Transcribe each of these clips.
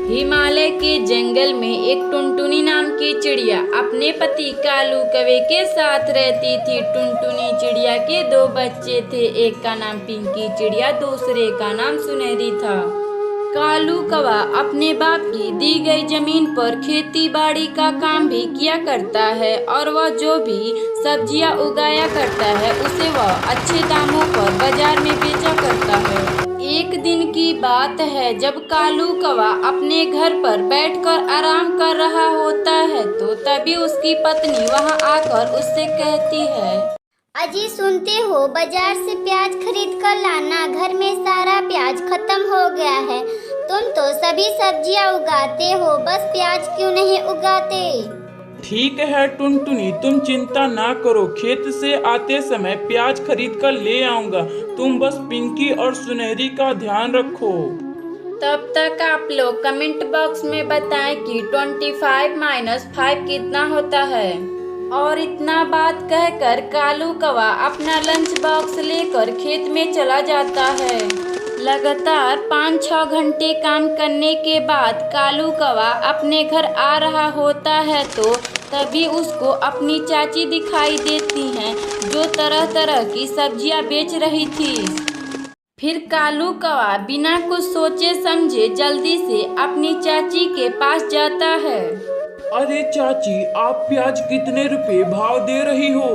हिमालय के जंगल में एक टुनटुनी नाम की चिड़िया अपने पति कालू कौवे के साथ रहती थी। टुनटुनी चिड़िया के दो बच्चे थे, एक का नाम पिंकी चिड़िया, दूसरे का नाम सुनहरी था। कालू कौवा अपने बाप की दी गई जमीन पर खेती बाड़ी का काम भी किया करता है और वह जो भी सब्जियां उगाया करता है उसे वह अच्छे दामों पर बाजार में बेचा करता है। एक दिन की बात है, जब कालू कौवा अपने घर पर बैठकर आराम कर रहा होता है तो तभी उसकी पत्नी वहां आकर उससे कहती है, अजी सुनते हो, बाजार से प्याज खरीद कर लाना, घर में सारा प्याज खत्म हो गया है। तुम तो सभी सब्जियां उगाते हो, बस प्याज क्यों नहीं उगाते? ठीक है टुनटुनी, तुम चिंता ना करो, खेत से आते समय प्याज खरीद कर ले आऊंगा। तुम बस पिंकी और सुनहरी का ध्यान रखो। तब तक आप लोग कमेंट बॉक्स में बताएं कि 25 - 5 कितना होता है। और इतना बात कहकर कालू कौवा अपना लंच बॉक्स लेकर खेत में चला जाता है। लगातार 5-6 घंटे काम करने के बाद कालू कौवा अपने घर आ रहा होता है तो तभी उसको अपनी चाची दिखाई देती हैं, जो तरह तरह की सब्जियां बेच रही थी। फिर कालू कौवा बिना कुछ सोचे समझे जल्दी से अपनी चाची के पास जाता है। अरे चाची, आप प्याज कितने रुपए भाव दे रही हो?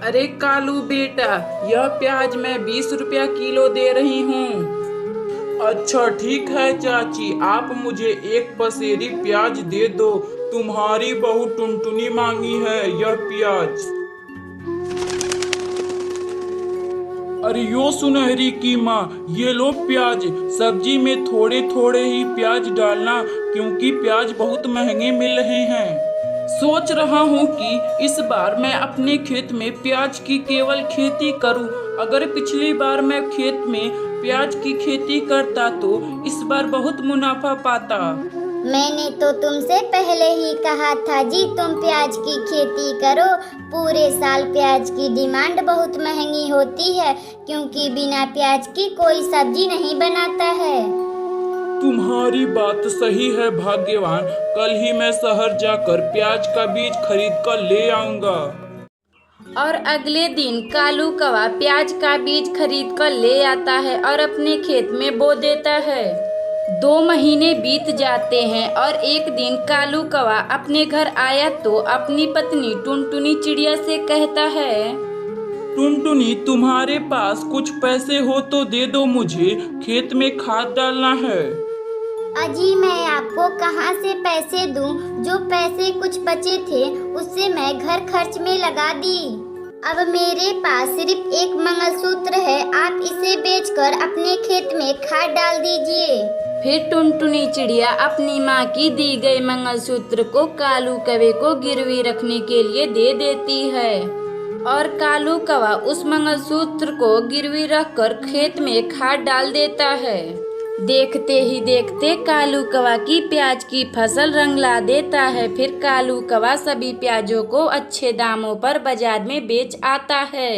अरे कालू बेटा, यह प्याज मैं 20 रुपया किलो दे रही हूँ। अच्छा ठीक है चाची, आप मुझे एक पसेरी प्याज दे दो। तुम्हारी बहू टुनटुनी मांगी है यह प्याज। अरे यो सुनहरी की माँ, ये लो प्याज। सब्जी में थोड़े थोड़े ही प्याज डालना, क्योंकि प्याज बहुत महंगे मिल रहे हैं। सोच रहा हूँ कि इस बार मैं अपने खेत में प्याज की केवल खेती करूँ। अगर पिछली बार मैं खेत में प्याज की खेती करता तो इस बार बहुत मुनाफा पाता। मैंने तो तुमसे पहले ही कहा था जी, तुम प्याज की खेती करो। पूरे साल प्याज की डिमांड बहुत महंगी होती है, क्योंकि बिना प्याज की कोई सब्जी नहीं बनाता है। तुम्हारी बात सही है भाग्यवान, कल ही मैं शहर जाकर प्याज का बीज खरीद कर ले आऊंगा। और अगले दिन कालू कौवा प्याज का बीज खरीद कर ले आता है और अपने खेत में बो देता है। 2 महीने बीत जाते हैं और एक दिन कालू कौवा अपने घर आया तो अपनी पत्नी टुनटुनी चिड़िया से कहता है, टुनटुनी, तुम्हारे पास कुछ पैसे हो तो दे दो, मुझे खेत में खाद डालना है। अजी मैं आपको कहाँ से पैसे दूं? जो पैसे कुछ बचे थे उससे मैं घर खर्च में लगा दी। अब मेरे पास सिर्फ एक मंगलसूत्र है, आप इसे बेचकर अपने खेत में खाद डाल दीजिए। फिर टुनटुनी चिड़िया अपनी माँ की दी गई मंगलसूत्र को कालू कौवे को गिरवी रखने के लिए दे देती है और कालू कौवा उस मंगलसूत्र को गिरवी रखकर खेत में खाद डाल देता है। देखते ही देखते कालू कौवा की प्याज की फसल रंग ला देता है। फिर कालू कौवा सभी प्याजों को अच्छे दामों पर बाजार में बेच आता है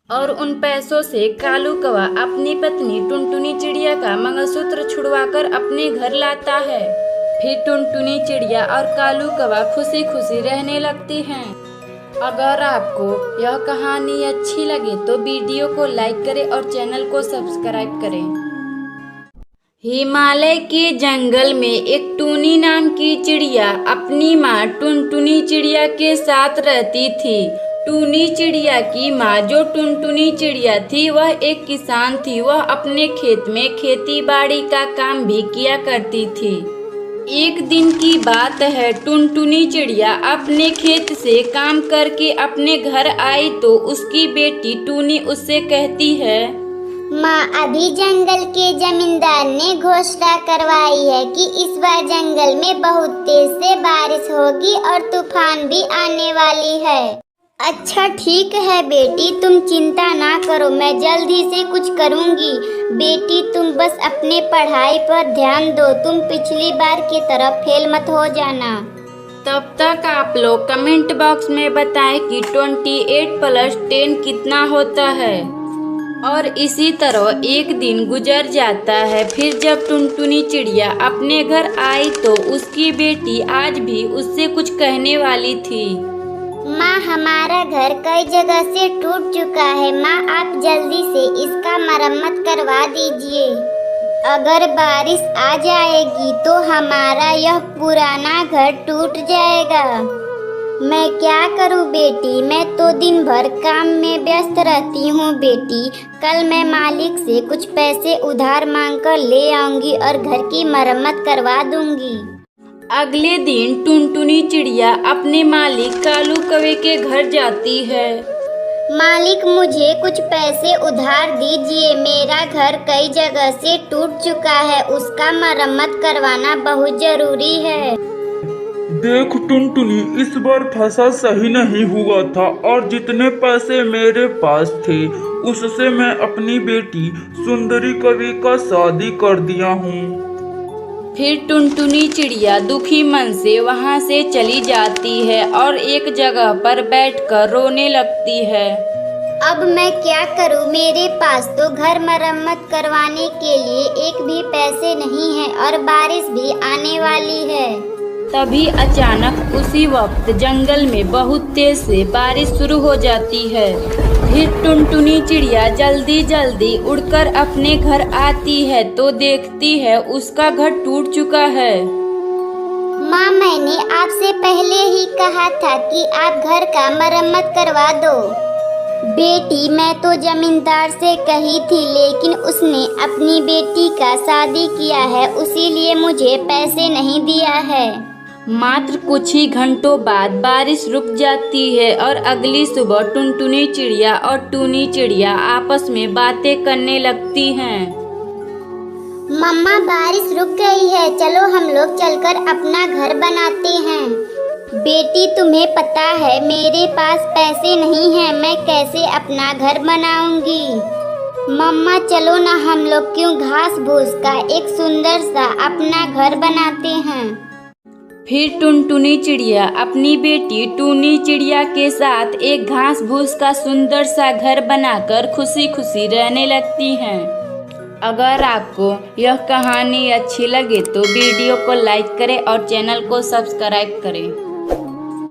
और उन पैसों से कालू कौवा अपनी पत्नी टुनटुनी चिड़िया का मंगलसूत्र छुड़वाकर अपने घर लाता है। फिर टुनटुनी चिड़िया और कालू कौवा खुशी खुशी रहने लगती हैं। अगर आपको यह कहानी अच्छी लगे तो वीडियो को लाइक करें और चैनल को सब्सक्राइब करें। हिमालय के जंगल में एक टूनी नाम की चिड़िया अपनी माँ टुनटुनी चिड़िया के साथ रहती थी। टूनी चिड़िया की माँ जो टुनटुनी चिड़िया थी वह एक किसान थी। वह अपने खेत में खेती बाड़ी का काम भी किया करती थी। एक दिन की बात है, टुनटुनी चिड़िया अपने खेत से काम करके अपने घर आई तो उसकी बेटी टूनी उससे कहती है, माँ, अभी जंगल के जमींदार ने घोषणा करवाई है कि इस बार जंगल में बहुत तेज से बारिश होगी और तूफान भी आने वाली है। अच्छा ठीक है बेटी, तुम चिंता ना करो, मैं जल्दी से कुछ करूँगी। बेटी तुम बस अपने पढ़ाई पर ध्यान दो, तुम पिछली बार की तरह फेल मत हो जाना। तब तक आप लोग कमेंट बॉक्स में बताएं कि 28 + 10 कितना होता है। और इसी तरह एक दिन गुजर जाता है। फिर जब टुनटुनी चिड़िया अपने घर आई तो उसकी बेटी आज भी उससे कुछ कहने वाली थी। माँ, हमारा घर कई जगह से टूट चुका है। माँ, आप जल्दी से इसका मरम्मत करवा दीजिए। अगर बारिश आ जाएगी तो हमारा यह पुराना घर टूट जाएगा। मैं क्या करूँ बेटी, मैं तो दिन भर काम में व्यस्त रहती हूँ बेटी। कल मैं मालिक से कुछ पैसे उधार मांगकर ले आऊंगी और घर की मरम्मत करवा दूंगी। अगले दिन टुनटुनी चिड़िया अपने मालिक कालू कौवे के घर जाती है। मालिक, मुझे कुछ पैसे उधार दीजिए। मेरा घर कई जगह से टूट चुका है, उसका मरम्मत करवाना बहुत जरूरी है। देख टुनटुनी, इस बार फसल सही नहीं हुआ था और जितने पैसे मेरे पास थे उससे मैं अपनी बेटी सुंदरी कवि का शादी कर दिया हूँ। फिर टुनटुनी चिड़िया दुखी मन से वहाँ से चली जाती है और एक जगह पर बैठकर रोने लगती है। अब मैं क्या करूं? मेरे पास तो घर मरम्मत करवाने के लिए एक भी पैसे नहीं है और बारिश भी आने वाली है। तभी अचानक उसी वक्त जंगल में बहुत तेज से बारिश शुरू हो जाती है। फिर टुनटुनी चिड़िया जल्दी जल्दी उड़कर अपने घर आती है तो देखती है उसका घर टूट चुका है। माँ, मैंने आपसे पहले ही कहा था कि आप घर का मरम्मत करवा दो। बेटी, मैं तो जमींदार से कही थी लेकिन उसने अपनी बेटी का शादी किया है, इसीलिए मुझे पैसे नहीं दिया है। मात्र कुछ ही घंटों बाद बारिश रुक जाती है और अगली सुबह टुनटुनी चिड़िया और टूनी चिड़िया आपस में बातें करने लगती हैं। मम्मा, बारिश रुक गई है, चलो हम लोग चलकर अपना घर बनाते हैं। बेटी, तुम्हें पता है मेरे पास पैसे नहीं हैं, मैं कैसे अपना घर बनाऊंगी। मम्मा, चलो ना हम लोग क्यों घास फूस का एक सुंदर सा अपना घर बनाते हैं। फिर टुनटुनी चिड़िया अपनी बेटी टूनी चिड़िया के साथ एक घास फूस का सुंदर सा घर बनाकर खुशी खुशी रहने लगती हैं। अगर आपको यह कहानी अच्छी लगे तो वीडियो को लाइक करें और चैनल को सब्सक्राइब करें।